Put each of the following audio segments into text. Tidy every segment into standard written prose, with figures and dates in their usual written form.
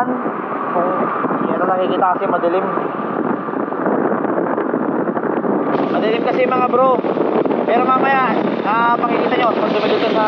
daan. Kung yan na nakikita kasi madilim. Madilim kasi mga bro. Pero mamaya, makikita nyo pag dumidito sa,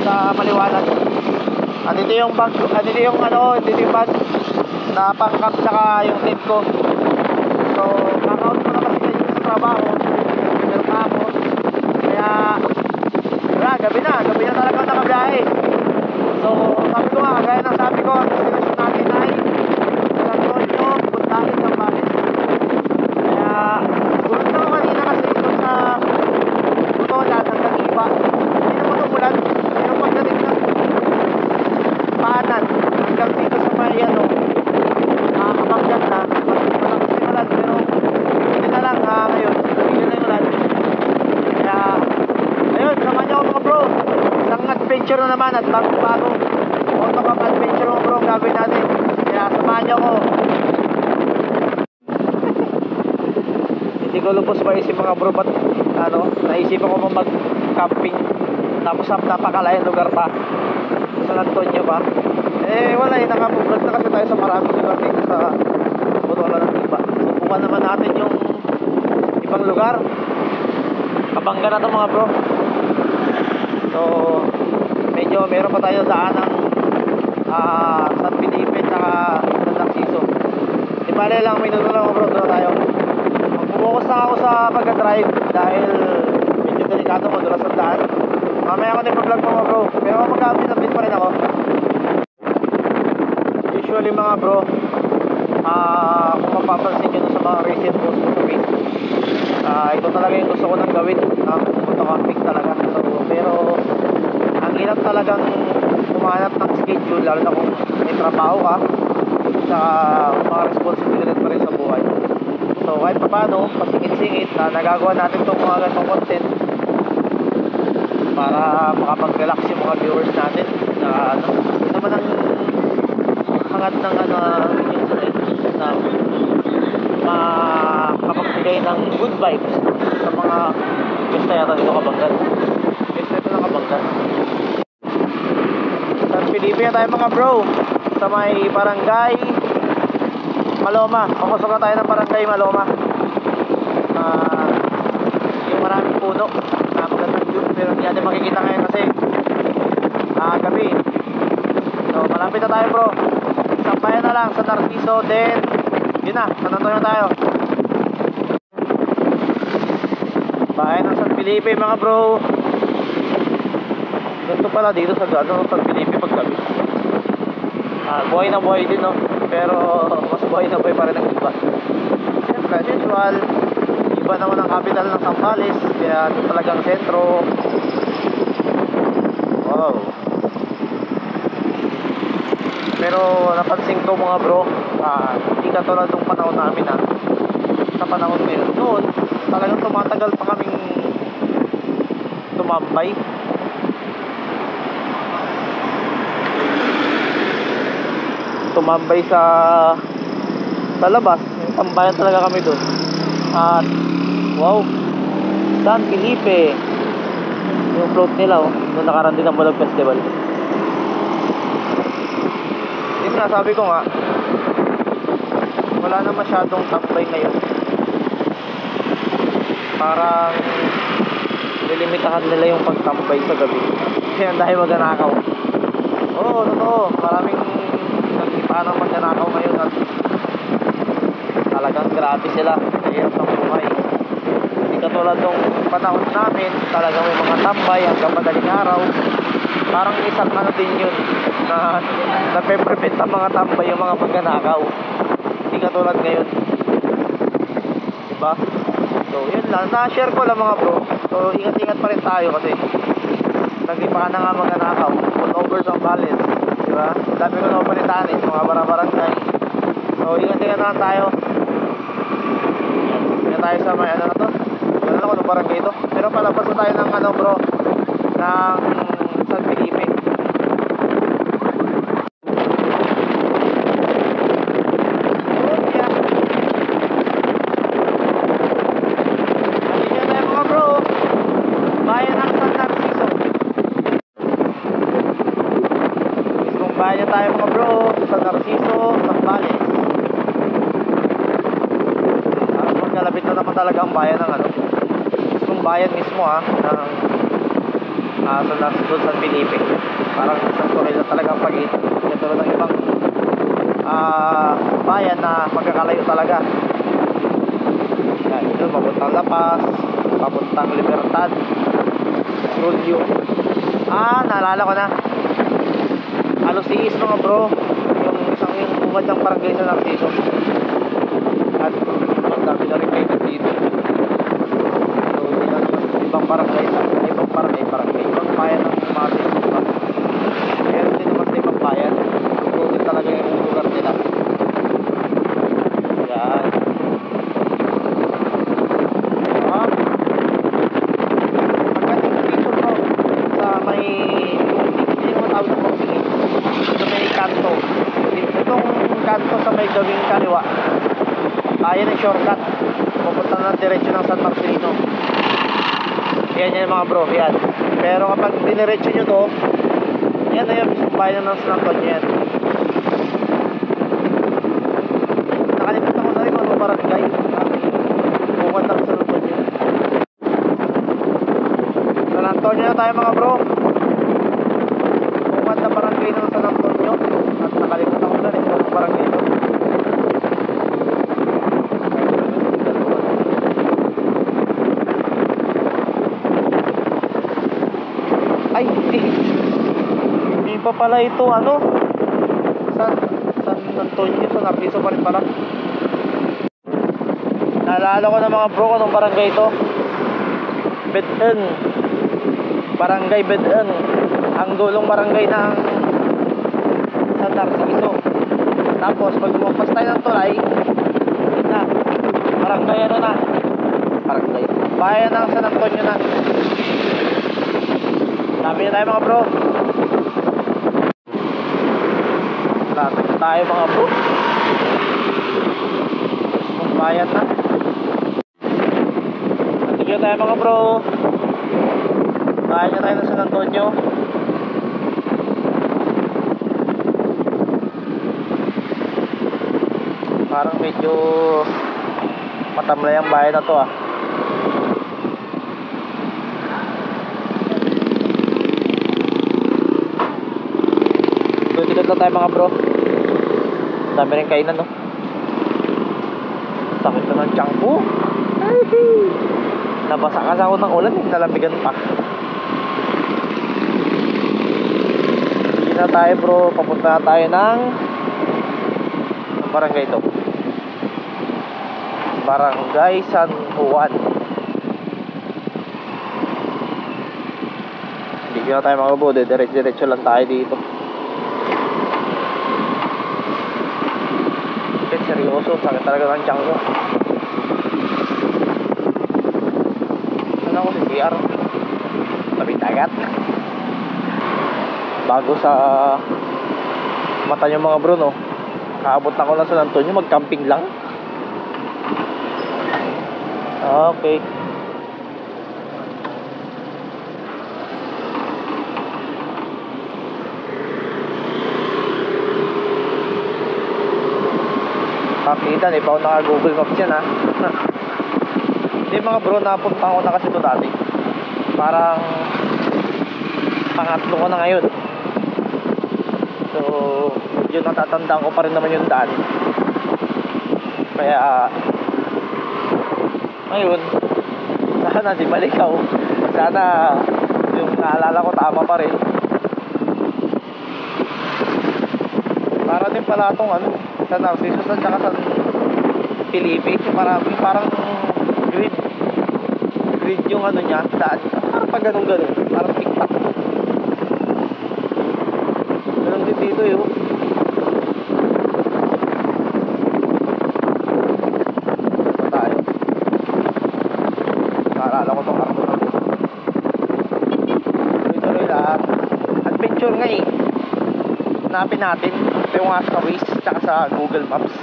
sa maliwanag. Dito yung bag, dito yung bag na pangkap tsaka yung tent ko. So, kaka-out ko na kasi kayo sa trabaho. Pero ako, kaya, wala, gabi na talaga nakabiyahe. So, sabi ko nga, kagaya ng sabi ko, ang destination natin ay San Antonio, puntahin sa Balis. Kaya, tulad na kanina kasi ito sa Butolan, hanggang iba. Hindi naman umulan, pero pagdating ng paanan, hanggang dito sa Mariano, nakakapagyan na, malakas na yung ulan, pero hindi na lang ngayon, hindi na yung ulan. Kaya, ayun, samahan niyo ako mga bro. Isang adventure na naman at bago autocamp adventure mga bro ang gagawin natin. Kaya samahan niyo ako. Hindi ko lubos maisip mga bro, ba't naisip ako mag-camping tapos napakalayang lugar pa, San Antonio pa. Wala nakabublog na kasi tayo sa maraming lugar dito sa Butolan ng Iba. Subukan naman natin yung ibang lugar. Kabangga na to mga bro. So medyo meron pa tayo daan ng San Felipe tsaka San Narciso. Di bale lang minuto lang mga bro, doon tayo. Mag-focus na ako sa pagka-drive dahil medyo delikado, madulas ang daan. Mamaya ako din mag-vlog mga bro, pero mag-update na din pa rin ako. Usually mga bro, kung mapapansin nyo sa mga recent posts ko sa Facebook, ito talaga yung gusto ko nang gawin, auto-camping talaga. So, pero ang hirap talagang kumanap ng schedule, lalo na kung may trabaho ka sa mga responsibility pa rin sa buhay. So kahit pa paano, pasingit-singit na nagagawa natin itong mga ganitong content para makapag-relax yung mga viewers natin na ito naman ang hangat ng na makapagbigay ng good vibes sa mga gusto yata dito Kabanggan. Gusto ito ng Kabanggan. San Felipe na tayo mga bro, sa may barangay Maloma. Papasok na tayo ng barangay Maloma. Yung maraming puno, magandang view, pero hindi natin makikita ngayon kasi gabi. So malapit na tayo bro. Sampayan na lang sa Narciso, then yun na, San Antonio na tayo. Bahay ng San Felipe mga bro. Ganito pala dito sa San Felipe pag gabi. Buhay na buhay din no, pero mas buhay na buhay pa rin ang iba. Siyempre as usual, iba naman ang capital ng Zambales, kaya ito talagang sentro. Wow. Pero napansin ko mga bro, hindi katulad nung panahon namin sa panahon ngayon, noon talagang tumatagal pa kaming tumambay. Tumambay sa labas, tambayan talaga kami doon. At wow, San Felipe yung float nila nung nakaraan din ang Bulag Festival. Yun na, sabi ko nga, wala na masyadong tambay ngayon. Parang nilimitahan nila yung pagtambay sa gabi kaya dahil magnanakaw. Oo, totoo, maraming nagtipanang magnanakaw ngayon at talagang grabe sila, hirap ng buhay. Hindi katulad nung panahon namin, talagang may mga tambay hanggang madaling araw. Parang isang din yun na nape-prevent ang mga tambay yung mga magnanakaw. Hindi katulad ngayon, diba? So yun lang, na-share ko lang mga bro. So ingat-ingat pa rin tayo kasi nag-ipa na nga magnanakaw all over Zambales, diba? Dami ko na palitan mga barabarangay. So ingat-ingat na tayo. Yan tayo sa may na to. Wala na ko nung barangay ito. Pero palabas na tayo ng bro, ng San Felipe. Bayan tayo mga bro. pinalapit na naman talaga ang bayan ng ano, mismong bayan mismo ng San Narciso, San Felipe. Parang isang tuloy na talaga ang pag-ibig. Katulad ng ibang bayan na magkakalayo talaga. Yan, ito papuntang La Paz, papuntang Libertad, Trujillo. Naalala ko na, Alosiis mga bro, yung isang yung bumad ng barangay sa Narciso. At ang dami na rin kayo dito. So yan yung ibang barangay ibang bayan ng mga diba? Meron din naman sa ibang bayan, ito talaga yung lugar nila. Yan. Pagdating dito bro, sa may hindi naman tawag na bro, sa may kanto, itong kanto sa may gawing kaliwa, yan ang shortcut pupunta na diretso ng San Marcelino. Yan mga bro, yan. Pero kapag diniretso nyo to, yan na yung mismong bayan ng San Antonio yan. Nakalimutan ko na rin mga barangay bukod ng San Antonio. San Antonio na tayo mga bro, bukod na barangay ng San Antonio. At nakalimutan ko na rin mga barangay ito. Ay, hindi pa pala ito San Antonio, San Narciso pa rin pala. Naalala ko na mga bro anong barangay ito. Beden, barangay Beden, ang dulong barangay ng San Narciso. Tapos pag lumampas tayo ng tulay, yun na, barangay barangay, bayan ng San Antonio na. Dami na tayo mga bro. Lapit na tayo mga bro. Kung bayan na. Natigil tayo mga bro. Bayan na tayo ng San Antonio. Parang medyo matamlay ang bayan na to Tikot lang tayo mga bro. Dami rin kainan Sakit na ng tiyan ko. Nabasa kasi ako ng ulan nalamigan pa. Hindi na tayo bro, papunta na tayo ng barangay ito, Barangay San Juan. Hindi na tayo mga bro, diretso lang tayo dito. Seryoso, sakit talaga ng tiyan ko. Saan ako si CR? Tabi dagat. Bago sa mata nyo mga bro kaabot na ko lang sa San Antonio, mag-camping lang. Okay. Pakita, di pa ako naka-Google Maps yan Hindi mga bro, napunta ko na kasi ito dati. Parang pangatlo ko na ngayon. So, yun, natatandaan ko pa rin naman yung daan. Kaya ngayon, sana di malikaw. Sana yung naalala ko tama pa rin. Para din pala itong San Narciso at saka San Felipe. Parang grid yung niya, daan. Parang pag ganun, parang tiktak. Ganun din dito tayo. Naalala ko itong karto na tuloy lahat. Adventure nga hanapin natin. Ito yung sa Waze tsaka sa Google Maps.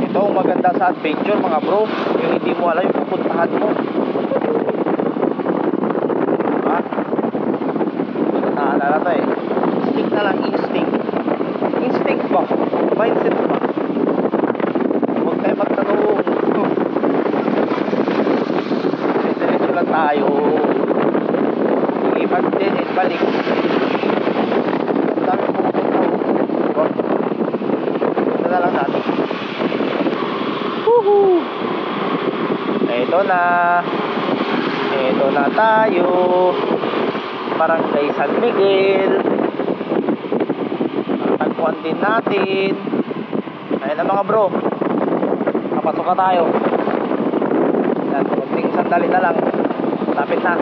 Ito ang maganda sa adventure mga bro, yung hindi mo alam yung pupuntahan mo. Naalala to instinct na lang, instinct ba? Mindset ba? Ito na. Ito na tayo. Barangay San Miguel. Tagpuan din natin. Ayan na mga bro. Papasok na tayo. Yan, konting sandali na lang. Lapit na.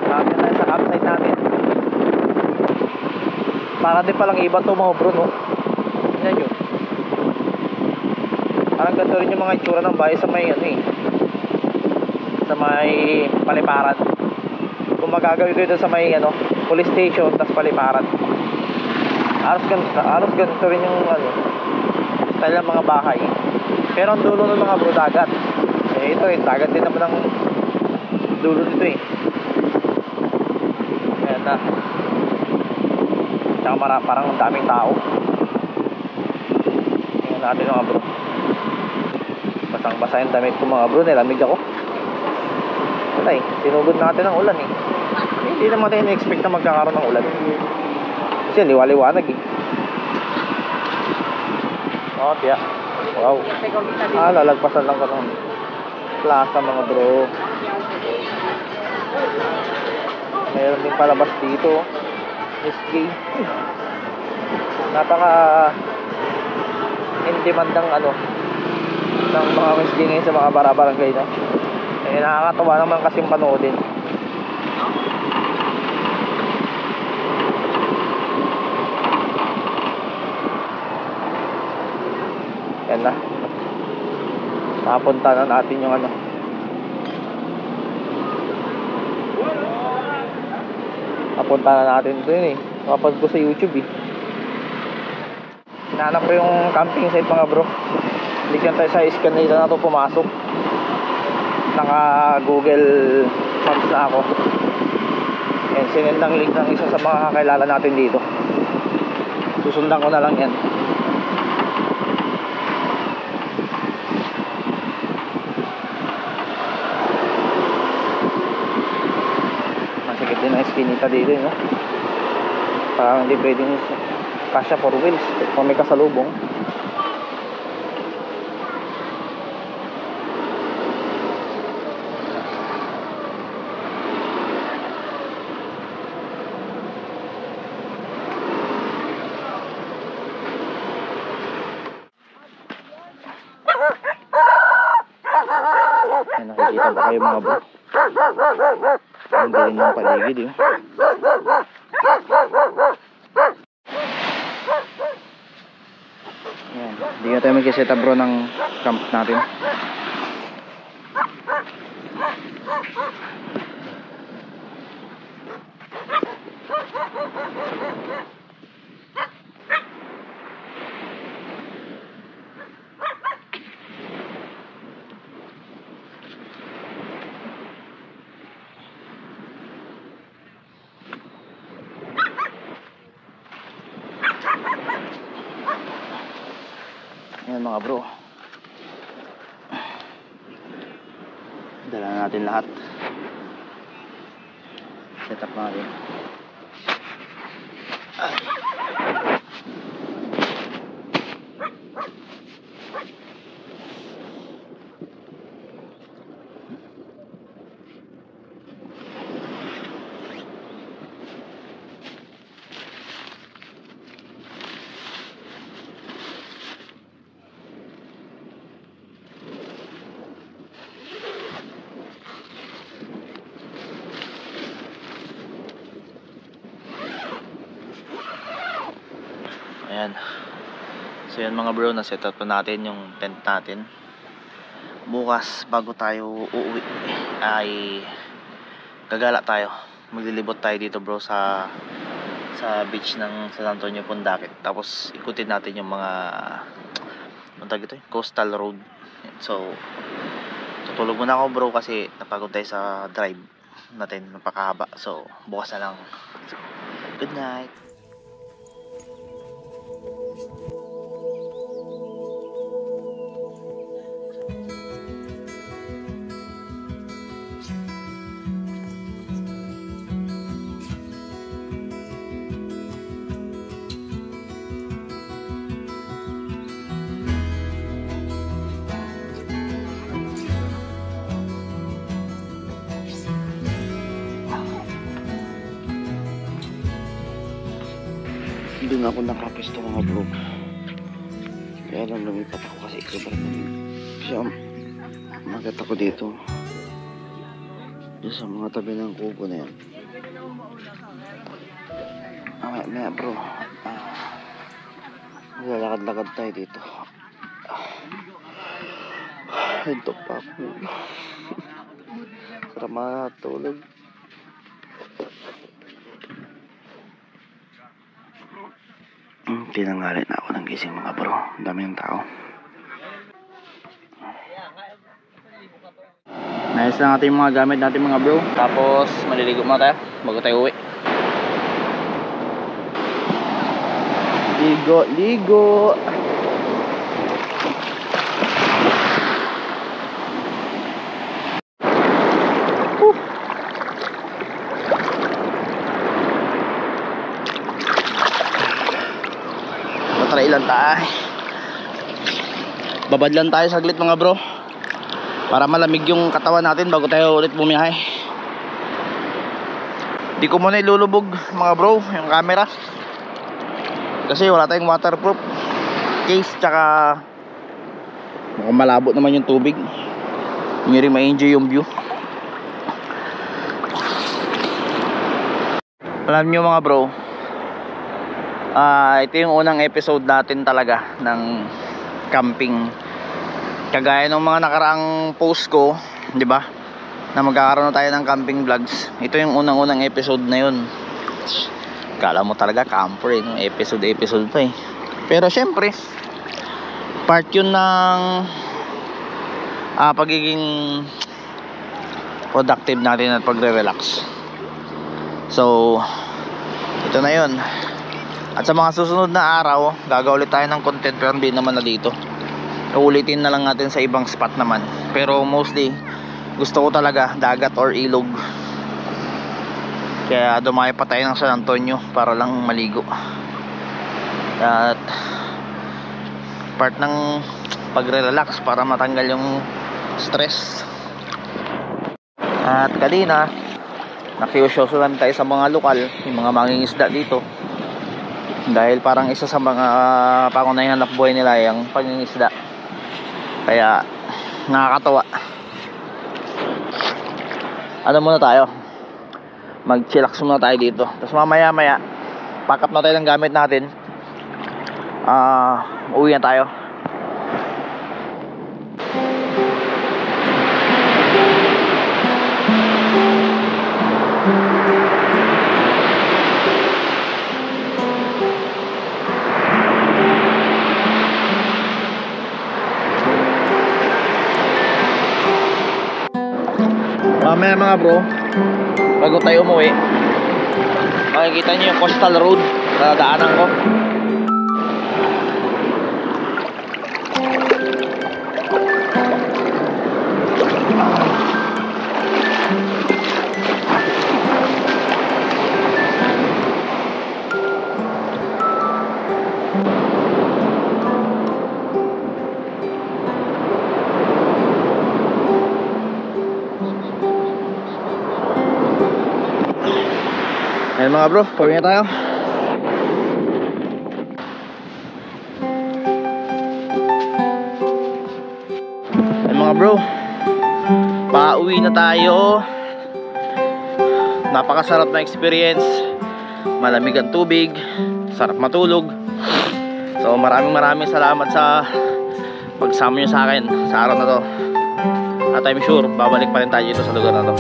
Lapit na sa campsite natin. Para din palang iba to mga bro, no? Yan yun. Parang ganito rin yung mga itsura ng bahay sa may ano eh, sa may Paliparan. Kung magagawin ko ito sa may ano, police station, tas Paliparan. Halos ganito rin yung ano, style ng mga bahay. Pero ang dulo ng mga bro, dagat. Eh ito eh, dagat din naman ang dulo nito eh. Ayan na. Tsaka parang ang daming tao. Tingnan natin mga bro. Basang-basa yung damit ko mga bro, nilamig ako. Wala eh, sinugod natin ang ulan eh. Hindi naman tayo na-expect na magkakaroon ng ulan. Kasi liwa-liwanag eh. Oh, tiya. Wow. Lalagpasan lang ka ng plaza mga bro. Mayroon din palabas dito. SK. Napaka in demand ng ano, ng mga SK ngayon sa mga barabarangay, no? Eh, nakakatawa naman kasi panoodin. Yan na. Napunta na natin yung ano. Napunta na natin ito yun eh. Napapag ko sa YouTube eh. Hinahanap ko yung camping site mga bro. Bigyan tayo sa scan na ito na ito pumasok. Naka Google Maps na ako. And sinend ang link ng isa sa mga kakilala natin dito. Susundan ko na lang yan. Masikip din ang skinita dito, no? Parang hindi pwedeng kasya for wheels kung may kasalubong. Ay, nakikita ba kayo mga bro? Ang galing ng paligid yun. Ayan, hindi na tayo mag-set up bro ng camp natin. Ayan mga bro, dala natin lahat. Set up natin. Ayan. So yan mga bro, na-set up na natin yung tent natin. Bukas bago tayo uuwi ay gagala tayo. Maglilibot tayo dito bro sa beach ng San Antonio Pundakit. Tapos ikutin natin yung mga coastal road. So tutulog muna ako bro kasi napagod tayo sa drive natin, napakahaba. So bukas na lang. So, good night. Dito na ako nakapesto mga bro. Kaya lang lumipat ako kasi sobrang lamig. Kaya magat ako dito. Diyan sa mga tabi ng kubo na yan. Maya bro. Lalakad-lakad tayo dito. Ito pa ako. Sarap matulog. Tinanggalin na ako ng gising mga bro. Ang dami ng tao. Nice lang natin yung mga gamit natin mga bro. Tapos maliligo muna tayo bago tayo uwi. Ligo. Matry lang tayo. Babad lang tayo saglit mga bro. Para malamig yung katawan natin bago tayo ulit bumiyahe. Di ko muna ilulubog mga bro yung camera. Kasi wala tayong waterproof case, tsaka mukhang malabo naman yung tubig. Hindi rin ma-enjoy yung view. Alam nyo mga bro, ito yung unang episode natin talaga ng camping. Kagaya ng mga nakaraang post ko, di ba, na magkakaroon na tayo ng camping vlogs. Ito yung unang-unang episode na yun. Kala mo talaga camper no? Episode pa eh. Pero syempre part yun ng pagiging productive natin at pagre-relax. So ito na yun. At sa mga susunod na araw gagawa ulit tayo ng content, pero hindi naman na dito. Uulitin na lang natin sa ibang spot naman. Pero mostly gusto ko talaga dagat or ilog. Kaya dumayo pa tayo ng San Antonio para lang maligo. At part ng pagre-relax para matanggal yung stress. At kanina nakiusyoso lang tayo sa mga lokal, yung mga mangingisda dito. Dahil parang isa sa mga pangunahing hanap buhay nila yung pangingisda. Kaya nakakatawa. Ano muna tayo? Mag-chillax muna tayo dito. Tapos mamaya pack up na tayo ng gamit natin. Uwi na tayo. Mamaya mga bro, bago tayo umuwi, makikita nyo yung coastal road na daanan ko. Ayan mga bro, pauwi na tayo. Ayan mga bro, pauwi na tayo. Napakasarap na experience. Malamig ang tubig, sarap matulog. So maraming salamat sa pagsama nyo sa akin sa araw na to. At I'm sure babalik pa rin tayo dito sa lugar na to.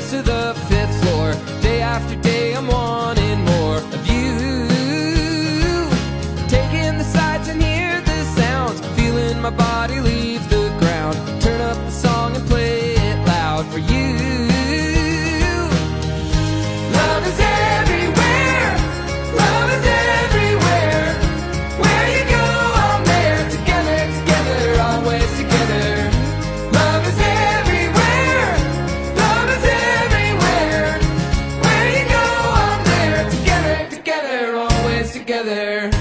To the 5th floor, day after day I'm wanting more of you. Taking the sights and hear the sounds, feeling my body leave the ground. Turn up the song and play it loud for you. Love is everywhere, love is everywhere. Where you go I'm there, together, together, always together. Love is everywhere, love is everywhere. Where you go I'm there, together, together, always together.